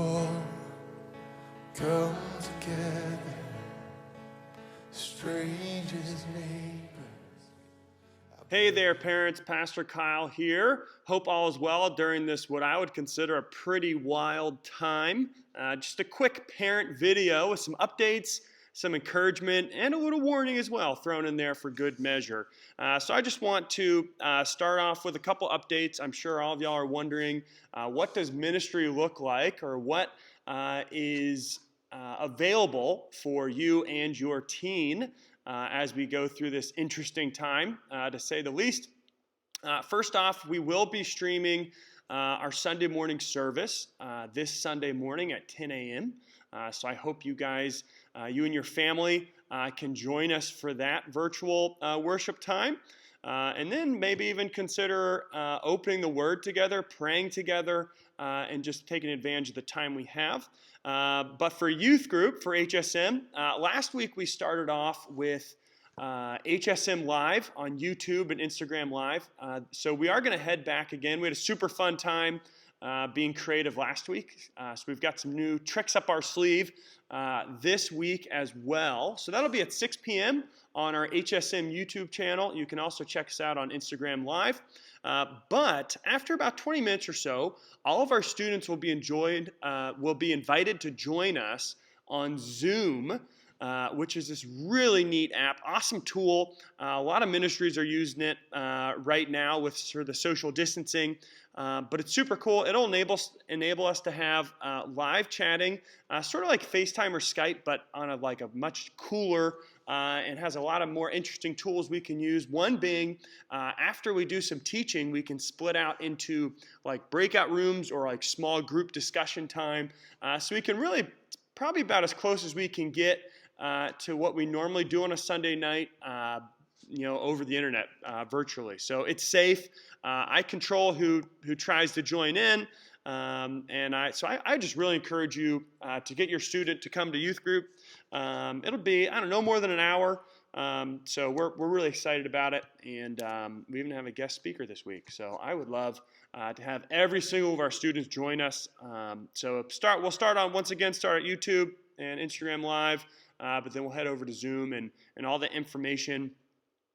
people come together, strangers, neighbors. Hey there, parents. Pastor Kyle here. Hope all is well during this, what I would consider a pretty wild time. Just a quick parent video with some updates, some encouragement, and a little warning as well thrown in there for good measure. So I just want to start off with a couple updates. I'm sure all of y'all are wondering, what does ministry look like, or what is available for you and your teen as we go through this interesting time, to say the least. First off, we will be streaming our Sunday morning service this Sunday morning at 10 a.m. So I hope you guys, you and your family, can join us for that virtual worship time. And then maybe even consider opening the Word together, praying together, and just taking advantage of the time we have. But for youth group, for HSM, last week we started off with HSM Live on YouTube and Instagram Live. So we are going to head back again. We had a super fun time being creative last week. So we've got some new tricks up our sleeve this week as well. So that'll be at 6 p.m. on our HSM YouTube channel. You can also check us out on Instagram Live. But after about 20 minutes or so, all of our students will be invited to join us on Zoom, which is this really neat app, awesome tool. A lot of ministries are using it right now with sort of the social distancing, but it's super cool. It'll enable us to have live chatting, sort of like FaceTime or Skype, but on a much cooler and has a lot of more interesting tools we can use. One being, after we do some teaching, we can split out into like breakout rooms or like small group discussion time. So we can really, probably about as close as we can get to what we normally do on a Sunday night, over the internet, virtually. So it's safe. I control who tries to join in, and I just really encourage you to get your student to come to youth group. It'll be, no more than an hour. So we're really excited about it, and we even have a guest speaker this week. So I would love to have every single of our students join us. So we'll start at YouTube and Instagram Live, but then we'll head over to Zoom, and all the information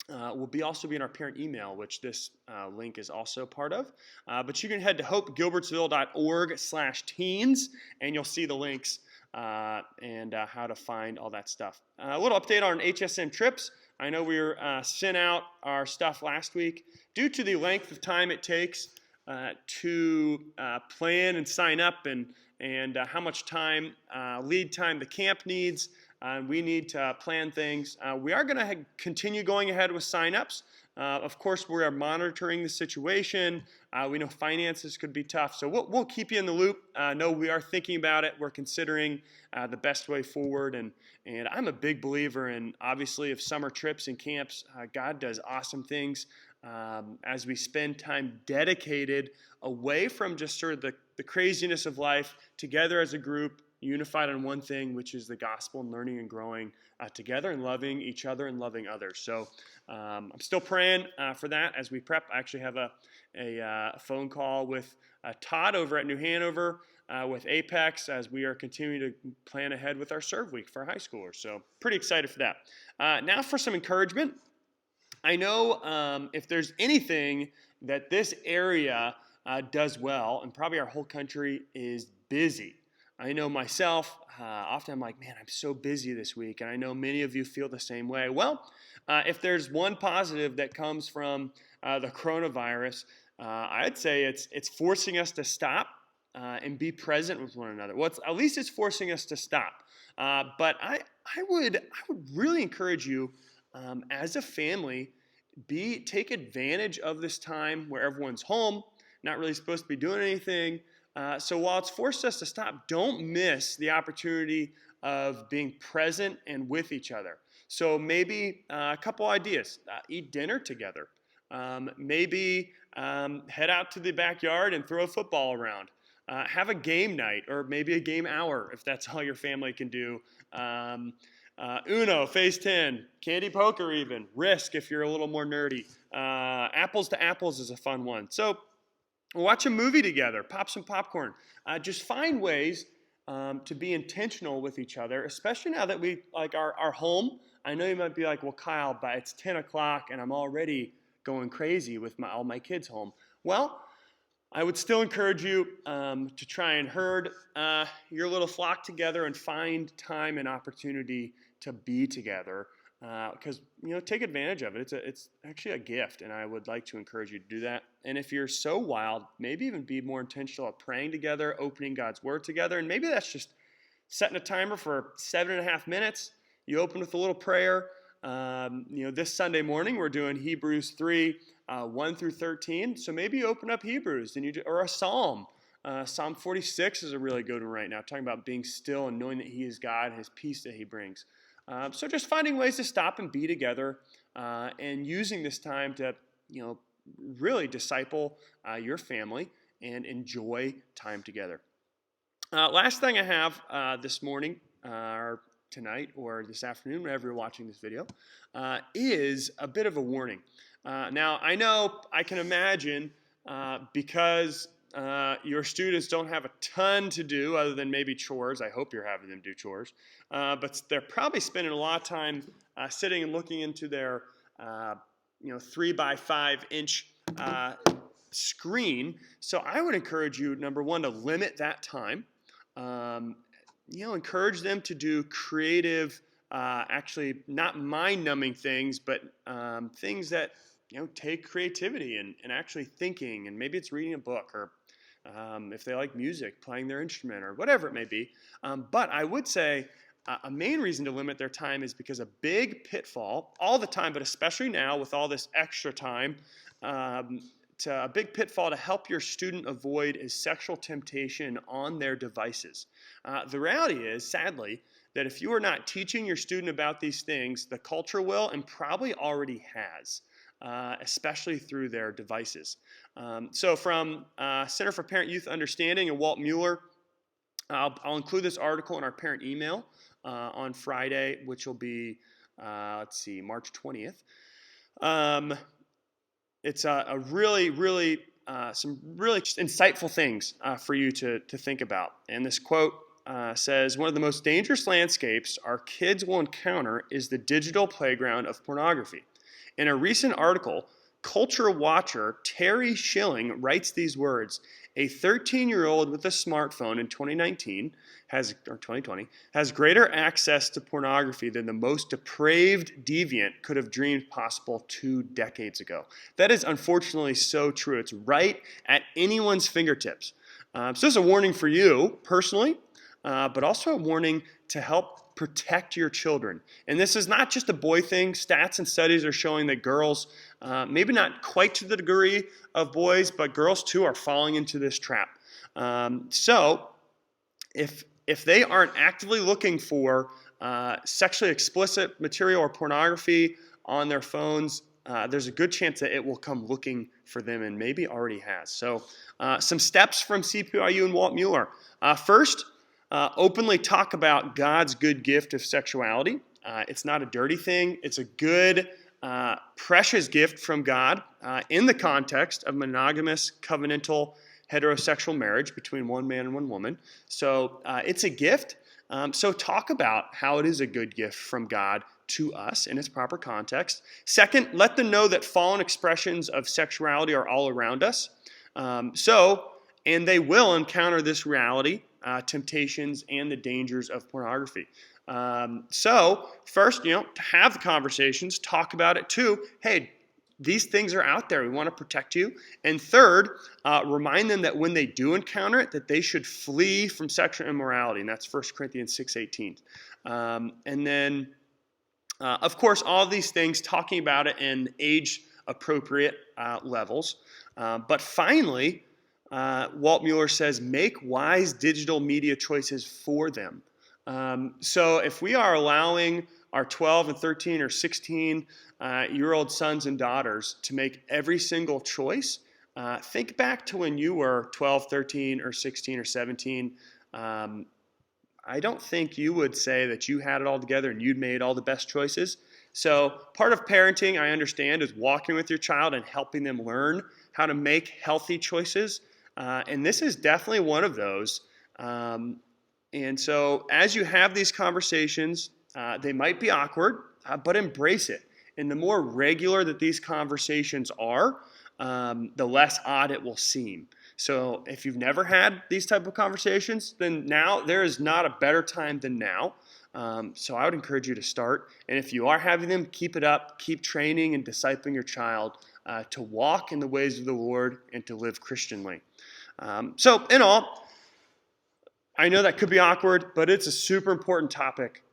will also be in our parent email, which this link is also part of. But you can head to hopegilbertsville.org/teens, and you'll see the links and how to find all that stuff. A little update on HSM trips. I know we sent out our stuff last week. Due to the length of time it takes to plan and sign up, and how much lead time the camp needs, we need to plan things. We are going to continue going ahead with sign-ups. Of course, we are monitoring the situation. We know finances could be tough, so we'll keep you in the loop. No, we are thinking about it. We're considering the best way forward, and I'm a big believer in, obviously, of summer trips and camps. God does awesome things as we spend time dedicated away from just sort of the craziness of life, together as a group, unified on one thing, which is the gospel, and learning and growing together and loving each other and loving others. So I'm still praying for that as we prep. I actually have a phone call with Todd over at New Hanover with Apex as we are continuing to plan ahead with our serve week for high schoolers. So pretty excited for that. Now for some encouragement. I know if there's anything that this area does well, and probably our whole country, is busy. I know myself, often I'm like, man, I'm so busy this week, and I know many of you feel the same way. Well, if there's one positive that comes from the coronavirus, I'd say it's forcing us to stop and be present with one another. Well, at least it's forcing us to stop. But I would really encourage you, as a family, take advantage of this time where everyone's home, not really supposed to be doing anything. So while it's forced us to stop, don't miss the opportunity of being present and with each other. So maybe a couple ideas. Eat dinner together. Maybe head out to the backyard and throw a football around. Have a game night, or maybe a game hour if that's all your family can do. Uno, Phase 10, Candy Poker even, Risk if you're a little more nerdy. Apples to Apples is a fun one. So watch a movie together, pop some popcorn. Just find ways to be intentional with each other, especially now that we like our home. I know you might be like, well, Kyle, but it's 10 o'clock and I'm already going crazy with all my kids home. Well, I would still encourage you to try and herd your little flock together and find time and opportunity to be together, because take advantage of it. It's actually a gift, and I would like to encourage you to do that. And if you're so wild, maybe even be more intentional at praying together, opening God's Word together, and maybe that's just setting a timer for 7.5 minutes. You open with a little prayer. This Sunday morning we're doing Hebrews 3, 1 through 13. So maybe you open up Hebrews or a Psalm. Psalm 46 is a really good one right now, talking about being still and knowing that He is God and His peace that He brings. So just finding ways to stop and be together, and using this time to, really disciple your family and enjoy time together. Last thing I have this morning, or tonight, or this afternoon, whenever you're watching this video, is a bit of a warning. Now, I can imagine, because your students don't have a ton to do other than maybe chores. I hope you're having them do chores. But they're probably spending a lot of time sitting and looking into their 3x5 inch screen. So I would encourage you, number one, to limit that time. Encourage them to do creative, actually not mind-numbing things, but things that take creativity and actually thinking, and maybe it's reading a book, or if they like music, playing their instrument, or whatever it may be. But I would say a main reason to limit their time is because a big pitfall, all the time, but especially now with all this extra time, a big pitfall to help your student avoid is sexual temptation on their devices. The reality is, sadly, that if you are not teaching your student about these things, the culture will, and probably already has, especially through their devices. So from Center for Parent Youth Understanding and Walt Mueller, I'll include this article in our parent email on Friday, which will be, March 20th. It's a really, really, some really insightful things for you to think about. And this quote says, "One of the most dangerous landscapes our kids will encounter is the digital playground of pornography." In a recent article, culture watcher Terry Schilling writes these words: "A 13-year-old with a smartphone in 2020 has greater access to pornography than the most depraved deviant could have dreamed possible 2 decades ago." That is unfortunately so true. It's right at anyone's fingertips. So this is a warning for you personally, but also a warning to help protect your children. And this is not just a boy thing. Stats and studies are showing that girls, maybe not quite to the degree of boys, but girls too are falling into this trap. So if they aren't actively looking for sexually explicit material or pornography on their phones, there's a good chance that it will come looking for them, and maybe already has. So some steps from CPIU and Walt Mueller. First, openly talk about God's good gift of sexuality. It's not a dirty thing. It's a good, precious gift from God in the context of monogamous, covenantal, heterosexual marriage between one man and one woman. So it's a gift. So talk about how it is a good gift from God to us in its proper context. Second, let them know that fallen expressions of sexuality are all around us. And they will encounter this reality, temptations, and the dangers of pornography. So first, to have the conversations, talk about it too. Hey, these things are out there. We want to protect you. And third, remind them that when they do encounter it, that they should flee from sexual immorality. And that's 1 Corinthians 6:18. And then, of course, all these things, talking about it in age-appropriate levels. But finally, Walt Mueller says, make wise digital media choices for them. So if we are allowing our 12 and 13 or 16-year-old sons and daughters to make every single choice, think back to when you were 12, 13, or 16 or 17. I don't think you would say that you had it all together and you'd made all the best choices. So part of parenting, I understand, is walking with your child and helping them learn how to make healthy choices. And this is definitely one of those. And so as you have these conversations, they might be awkward, but embrace it. And the more regular that these conversations are, the less odd it will seem. So if you've never had these type of conversations, then now there is not a better time than now. So I would encourage you to start. And if you are having them, keep it up. Keep training and discipling your child to walk in the ways of the Lord and to live Christianly. So in all, I know that could be awkward, but it's a super important topic.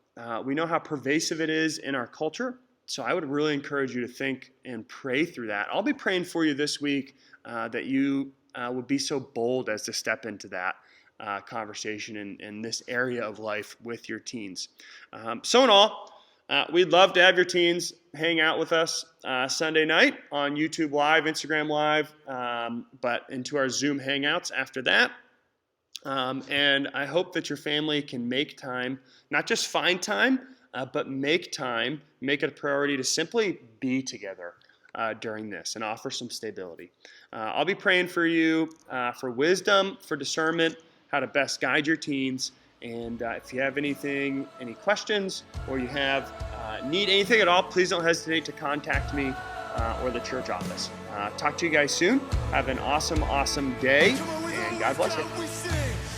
We know how pervasive it is in our culture. So I would really encourage you to think and pray through that. I'll be praying for you this week that you would be so bold as to step into that conversation in this area of life with your teens. So in all, we'd love to have your teens hang out with us Sunday night on YouTube Live, Instagram Live, but into our Zoom Hangouts after that. And I hope that your family can make time, not just find time, but make it a priority to simply be together during this and offer some stability. I'll be praying for you for wisdom, for discernment, how to best guide your teens. And if you have any questions, or you need anything at all, please don't hesitate to contact me or the church office. Talk to you guys soon. Have an awesome day, and God bless you.